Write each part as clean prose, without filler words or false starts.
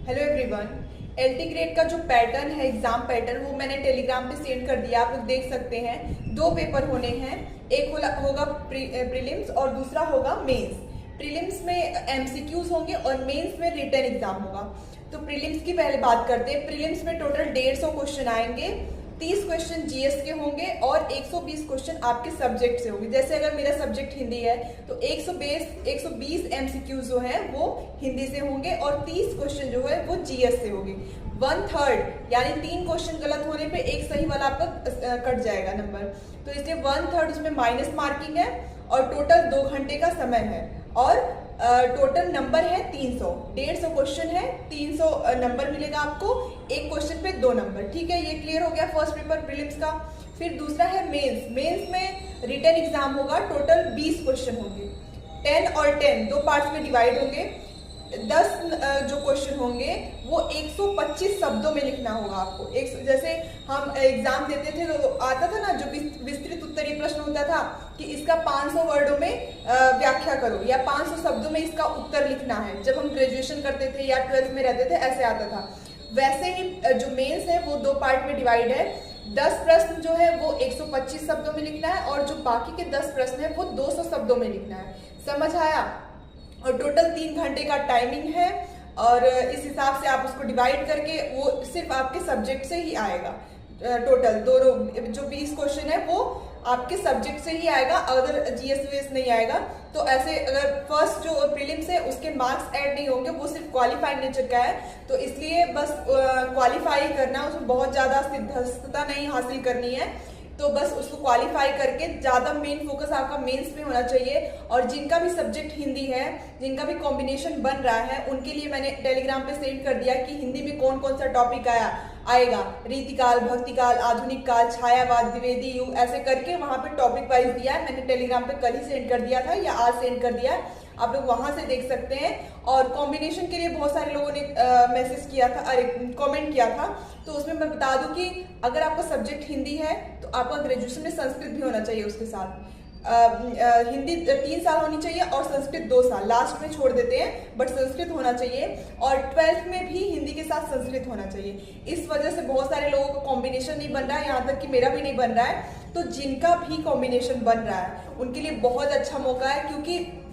Hello everyone. LT grade का जो pattern है, एग्जाम पैटर्न, वो मैंने टेलीग्राम पे सेंड कर दिया। आप लोग देख सकते हैं। दो पेपर होने हैं, एक होगा प्रीलिम्स और दूसरा होगा मेंस। प्रीलिम्स में एमसीक्यूज होंगे और मेंस में रिटन एग्जाम होगा। तो प्रीलिम्स की पहले बात करते हैं। प्रीलिम्स में टोटल 150 क्वेश्चन आएंगे। 30 क्वेश्चन जीएस के होंगे और 120 क्वेश्चन आपके सब्जेक्ट से होंगे। जैसे अगर मेरा सब्जेक्ट हिंदी है तो 120 एमसीक्यू जो है वो हिंदी से होंगे और 30 क्वेश्चन जो है वो जीएस से होंगे। 1/3 यानी 3 क्वेश्चन गलत होने पे एक सही वाला आपका कट जाएगा नंबर। तो इसलिए 1/3 उसमें माइनस मार्किंग है और टोटल 2 घंटे का समय है और टोटल नंबर है 300। 150 क्वेश्चन है, 300 नंबर मिलेगा आपको। एक क्वेश्चन पे 2 नंबर। ठीक है, ये क्लियर हो गया फर्स्ट पेपर प्रीलिम्स का। फिर दूसरा है मेंस। मेंस में रिटन एग्जाम होगा। टोटल 20 क्वेश्चन होंगे। 10 और 10 दो पार्ट्स में डिवाइड होंगे। 10 जो क्वेश्चन होंगे वो 125 शब्दों में लिखना होगा आपको। जैसे हम एग्जाम देते थे तो आता था ना, जो विस्तृत उत्तरीय प्रश्न होता था कि इसका 500 वर्डों में व्याख्या करो या 500 शब्दों में इसका उत्तर लिखना है। जब हम ग्रेजुएशन करते थे या 12th में रहते थे ऐसे आता था। वैसे ही जो मेंस है वो 2 पार्ट में डिवाइड है। 10 प्रश्न जो है वो 125 शब्दों में लिखना है और जो बाकी के 10 प्रश्न है वो 200 शब्दों में लिखना है। समझ आया? और टोटल 3 घंटे का टाइमिंग है और इस हिसाब से आप उसको डिवाइड करके वो सिर्फ आपके सब्जेक्ट से ही आएगा। टोटल दोनों जो 20 क्वेश्चन है वो आपके सब्जेक्ट से ही आएगा, अगर जीएस वीएस नहीं आएगा। तो ऐसे अगर फर्स्ट जो प्रीलिम्स है उसके मार्क्स ऐड नहीं होंगे, वो सिर्फ क्वालिफाइड नेचर का है। तो इसलिए बस क्वालिफाई करना, उसमें बहुत ज्यादा सिद्धता नहीं हासिल करनी है। तो बस उसको क्वालिफाई करके ज्यादा मेन फोकस आपका मेंस में होना चाहिए। और जिनका भी सब्जेक्ट हिंदी है, जिनका भी कॉम्बिनेशन बन रहा है, उनके लिए मैंने टेलीग्राम पे सेंड कर दिया कि हिंदी में कौन कौन सा टॉपिक आएगा। रीतिकाल, भक्तिकाल, आधुनिक काल, छायावाद, द्विवेदी युग, ऐसे करके वहां पे टॉपिक वाइज दिया है। मैंने टेलीग्राम पे कल ही सेंड कर दिया था या आज सेंड कर दिया है। आप लोग वहां से देख सकते हैं। और कॉम्बिनेशन के लिए बहुत सारे लोगों ने मैसेज किया था, अरे कमेंट किया था। तो उसमें मैं बता दूं कि अगर आपका सब्जेक्ट हिंदी है तो आपका ग्रेजुएशन में संस्कृत भी होना चाहिए उसके साथ। हिंदी 3 साल होनी चाहिए और संस्कृत 2 साल, लास्ट में छोड़ देते हैं, बट संस्कृत होना चाहिए। और 12th में भी हिंदी के साथ संस्कृत होना चाहिए। इस वजह से बहुत सारे लोगों का कॉम्बिनेशन नहीं बन रहा है, यहाँ तक कि मेरा भी नहीं बन रहा है। तो जिनका भी कॉम्बिनेशन बन रहा है उनके लिए बहुत अच्छा मौका है, क्योंकि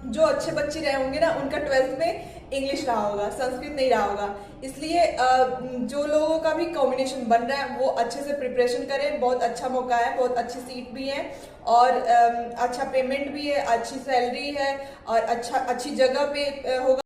जो अच्छे बच्चे रहे होंगे ना, उनका 12th में इंग्लिश रहा होगा, संस्कृत नहीं रहा होगा। इसलिए जो लोगों का भी कॉम्बिनेशन बन रहा है वो अच्छे से प्रिपरेशन करें। बहुत अच्छा मौका है, बहुत अच्छी सीट भी है और अच्छा पेमेंट भी है, अच्छी सैलरी है और अच्छी जगह पे होगा।